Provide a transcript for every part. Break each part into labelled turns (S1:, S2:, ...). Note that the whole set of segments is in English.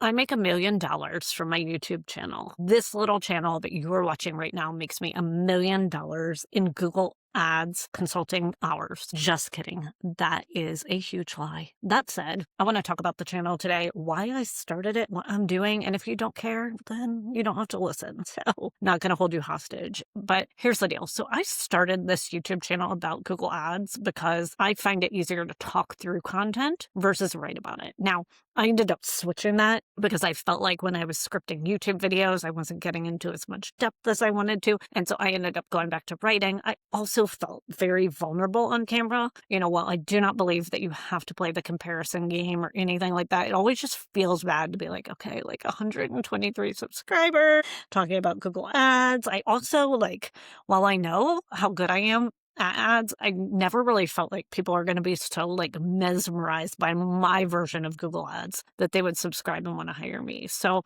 S1: I make $1 million from my YouTube channel. This little channel that you are watching right now makes me $1 million in Google Ads consulting hours. Just kidding. That is a huge lie. That said, I want to talk about the channel today, why I started it, what I'm doing. And if you don't care, then you don't have to listen. So not going to hold you hostage. But here's the deal. So I started this YouTube channel about Google Ads because I find it easier to talk through content versus write about it. Now, I ended up switching that because I felt like when I was scripting YouTube videos, I wasn't getting into as much depth as I wanted to. And so I ended up going back to writing. I also felt very vulnerable on camera. While I do not believe that you have to play the comparison game or anything like that, it always just feels bad to be like, okay, like 123 subscribers talking about Google Ads. I also while I know how good I am at ads, I never really felt like people are going to be so mesmerized by my version of Google Ads that they would subscribe and want to hire me. So,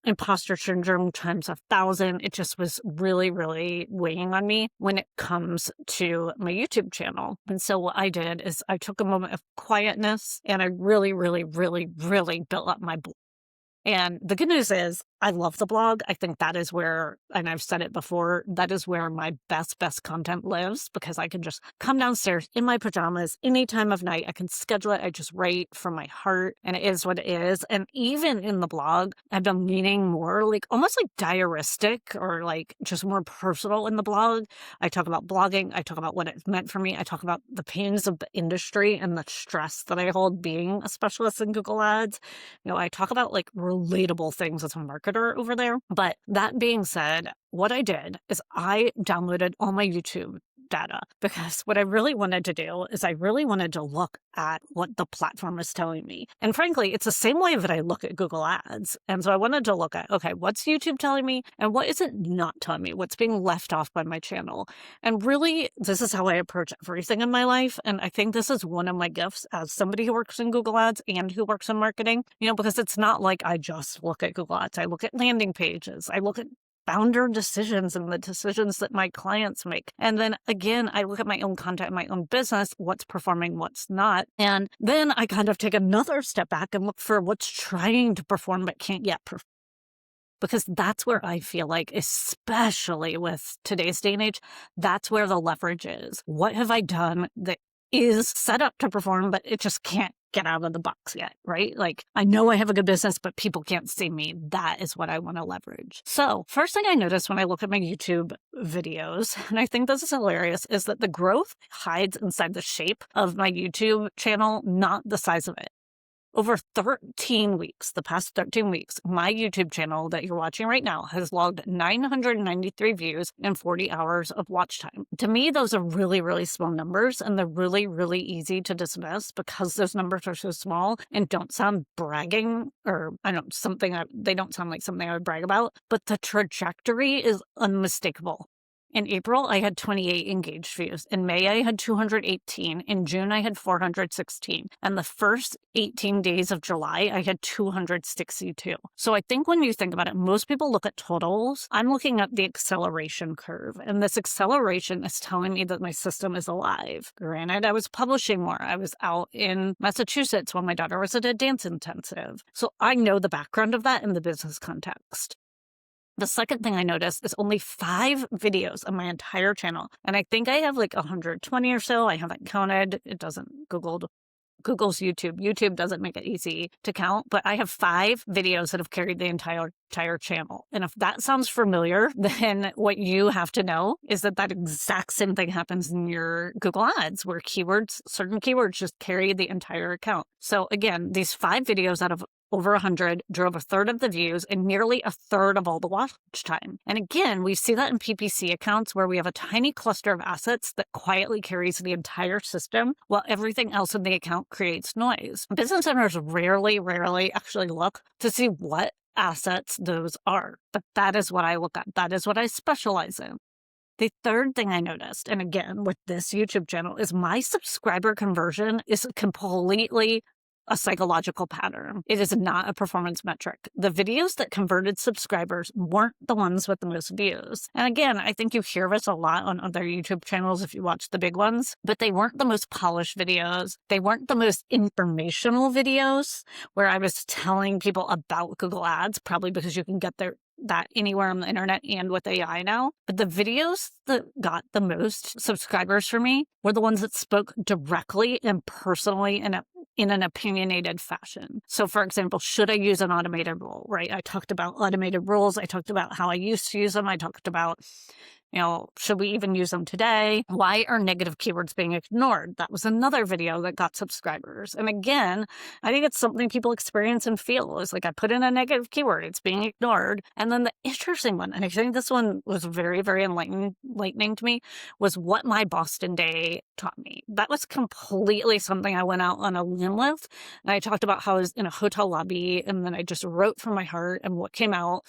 S1: imposter syndrome times 1,000, it just was really, really weighing on me when it comes to my YouTube channel. And so what I did is I took a moment of quietness and I really, really, really, really built up my blog. And the good news is I love the blog. I think that is where, and I've said it before, that is where my best content lives, because I can just come downstairs in my pajamas any time of night. I can schedule it. I just write from my heart and it is what it is. And even in the blog, I've been leaning more almost like diaristic or just more personal in the blog. I talk about blogging. I talk about what it's meant for me. I talk about the pains of the industry and the stress that I hold being a specialist in Google Ads. I talk about relatable things as a marketer over there. But that being said, what I did is I downloaded all my YouTube data because what I really wanted to do is I really wanted to look at what the platform is telling me. And frankly, it's the same way that I look at Google Ads. And so I wanted to look at, okay, what's YouTube telling me and what is it not telling me? What's being left off by my channel? And really, this is how I approach everything in my life. And I think this is one of my gifts as somebody who works in Google Ads and who works in marketing, because it's not like I just look at Google Ads. I look at landing pages. I look at founder decisions and the decisions that my clients make. And then again, I look at my own content, my own business, what's performing, what's not. And then I kind of take another step back and look for what's trying to perform but can't yet perform. Because that's where I feel like, especially with today's day and age, that's where the leverage is. What have I done that is set up to perform, but it just can't get out of the box yet, right? I know I have a good business, but people can't see me. That is what I want to leverage. So first thing I notice when I look at my YouTube videos, and I think this is hilarious, is that the growth hides inside the shape of my YouTube channel, not the size of it. Over 13 weeks, the past 13 weeks, my YouTube channel that you're watching right now has logged 993 views and 40 hours of watch time. To me, those are really, really small numbers, and they're really, really easy to dismiss because those numbers are so small and don't sound bragging or they don't sound like something I would brag about, but the trajectory is unmistakable. In April, I had 28 engaged views. In May, I had 218. In June, I had 416. And the first 18 days of July, I had 262. So I think when you think about it, most people look at totals. I'm looking at the acceleration curve. And this acceleration is telling me that my system is alive. Granted, I was publishing more. I was out in Massachusetts when my daughter was at a dance intensive. So I know the background of that in the business context. The second thing I noticed is only 5 videos on my entire channel. And I think I have 120 or so. I haven't counted. It doesn't Google's YouTube. YouTube doesn't make it easy to count, but I have 5 videos that have carried the entire channel. And if that sounds familiar, then what you have to know is that exact same thing happens in your Google Ads, where certain keywords just carry the entire account. So again, these 5 videos out of over 100 drove a third of the views and nearly a third of all the watch time. And again, we see that in PPC accounts where we have a tiny cluster of assets that quietly carries the entire system while everything else in the account creates noise. Business owners rarely actually look to see what assets those are. But that is what I look at. That is what I specialize in. The third thing I noticed, and again, with this YouTube channel, is my subscriber conversion is completely a psychological pattern. It is not a performance metric. The videos that converted subscribers weren't the ones with the most views. And again, I think you hear this a lot on other YouTube channels if you watch the big ones, but they weren't the most polished videos. They weren't the most informational videos where I was telling people about Google Ads, probably because you can get that anywhere on the internet and with AI now. But the videos that got the most subscribers for me were the ones that spoke directly and personally in an opinionated fashion. So for example, should I use an automated rule, right? I talked about automated rules. I talked about how I used to use them. I talked about, should we even use them today? Why are negative keywords being ignored? That was another video that got subscribers. And again, I think it's something people experience and feel. It's like I put in a negative keyword, it's being ignored. And then the interesting one, and I think this one was very, very enlightening to me, was what my Boston day taught me. That was completely something I went out on a limb with. And I talked about how I was in a hotel lobby and then I just wrote from my heart and what came out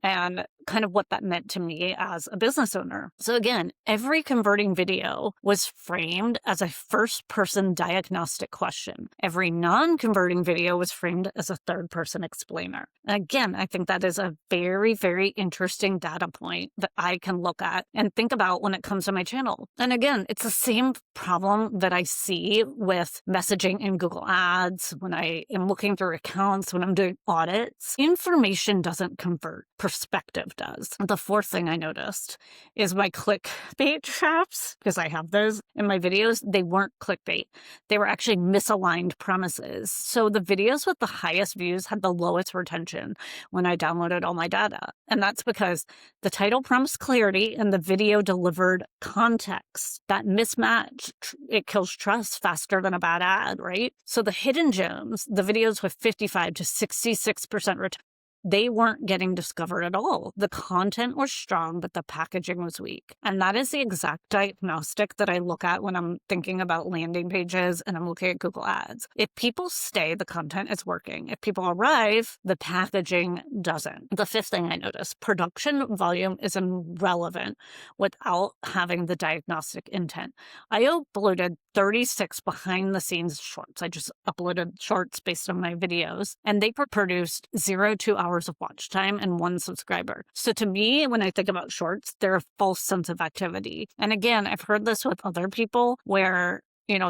S1: and kind of what that meant to me as a business owner. So again, every converting video was framed as a first-person diagnostic question. Every non-converting video was framed as a third-person explainer. And again, I think that is a very, very interesting data point that I can look at and think about when it comes to my channel. And again, it's the same problem that I see with messaging in Google Ads, when I am looking through accounts, when I'm doing audits. Information doesn't convert. Perspective does. The fourth thing I noticed is my clickbait traps, because I have those in my videos. They weren't clickbait. They were actually misaligned premises. So the videos with the highest views had the lowest retention when I downloaded all my data. And that's because the title promised clarity and the video delivered context. That mismatch, it kills trust faster than a bad ad, right? So the hidden gems, the videos with 55 to 66% retention, they weren't getting discovered at all. The content was strong, but the packaging was weak. And that is the exact diagnostic that I look at when I'm thinking about landing pages and I'm looking at Google Ads. If people stay, the content is working. If people arrive, the packaging doesn't. The fifth thing I noticed, production volume is irrelevant without having the diagnostic intent. I uploaded 36 behind the scenes shorts. I just uploaded shorts based on my videos, and they produced 0 to hours of watch time and 1 subscriber. So to me, when I think about shorts, they're a false sense of activity. And again, I've heard this with other people where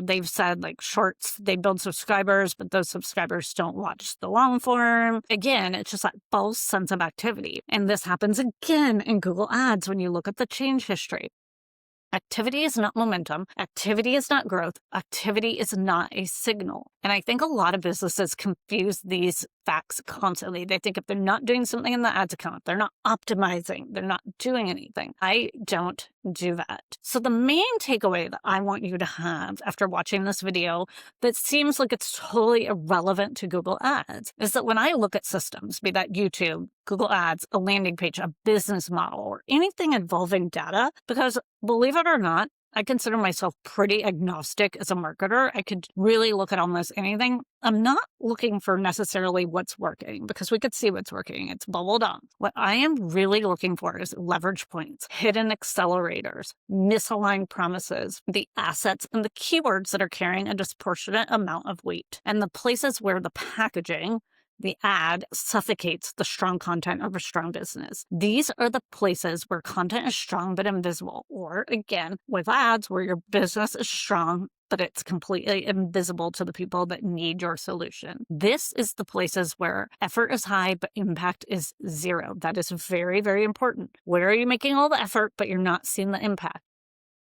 S1: they've said like shorts, they build subscribers, but those subscribers don't watch the long form. Again, it's just that false sense of activity. And this happens again in Google Ads when you look at the change history. Activity is not momentum. Activity is not growth. Activity is not a signal. And I think a lot of businesses confuse these facts constantly. They think if they're not doing something in the ads account, they're not optimizing, they're not doing anything. I don't do that. So the main takeaway that I want you to have after watching this video that seems like it's totally irrelevant to Google Ads is that when I look at systems, be that YouTube, Google Ads, a landing page, a business model, or anything involving data, because believe it or not, I consider myself pretty agnostic as a marketer. I could really look at almost anything. I'm not looking for necessarily what's working because we could see what's working. It's bubbled up. What I am really looking for is leverage points, hidden accelerators, misaligned promises, the assets and the keywords that are carrying a disproportionate amount of weight, and the places where the packaging, the ad, suffocates the strong content of a strong business. These are the places where content is strong but invisible. Or again, with ads, where your business is strong but it's completely invisible to the people that need your solution. This is the places where effort is high but impact is 0. That is very, very important. Where are you making all the effort but you're not seeing the impact?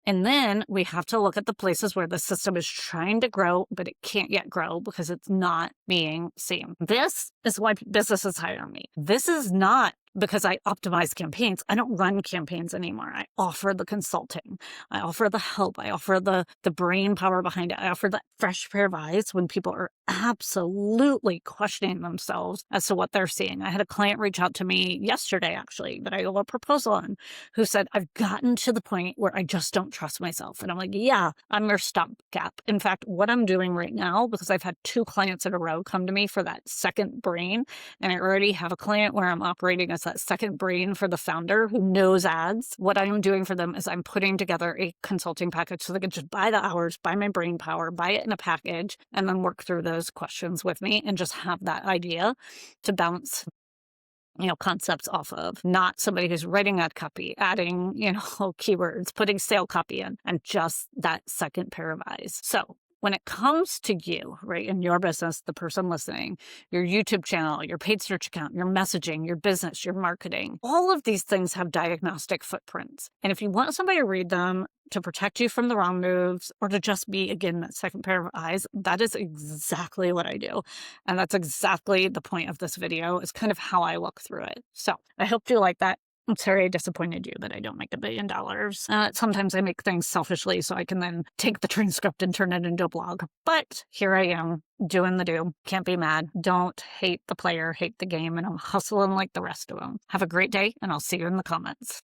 S1: And then we have to look at the places where the system is trying to grow, but it can't yet grow because it's not being seen. This is why businesses hire me. This is not because I optimize campaigns. I don't run campaigns anymore. I offer the consulting. I offer the help. I offer the brain power behind it. I offer that fresh pair of eyes when people are absolutely questioning themselves as to what they're seeing. I had a client reach out to me yesterday, actually, that I owe a proposal on, who said, I've gotten to the point where I just don't trust myself. And I'm like, yeah, I'm your stopgap. In fact, what I'm doing right now, because I've had 2 clients in a row come to me for that second brain, and I already have a client where I'm operating as that second brain for the founder who knows ads. What I'm doing for them is I'm putting together a consulting package so they can just buy the hours, buy my brain power, buy it in a package, and then work through those questions with me and just have that idea to bounce concepts off of, not somebody who's writing ad copy, adding, keywords, putting sale copy in, and just that second pair of eyes. So when it comes to you, right, in your business, the person listening, your YouTube channel, your paid search account, your messaging, your business, your marketing, all of these things have diagnostic footprints. And if you want somebody to read them, to protect you from the wrong moves, or to just be, again, that second pair of eyes, that is exactly what I do. And that's exactly the point of this video, is kind of how I look through it. So I hope you like that. I'm sorry I disappointed you that I don't make $1 billion. Sometimes I make things selfishly so I can then take the transcript and turn it into a blog. But here I am doing the do. Can't be mad. Don't hate the player, hate the game, and I'm hustling like the rest of them. Have a great day, and I'll see you in the comments.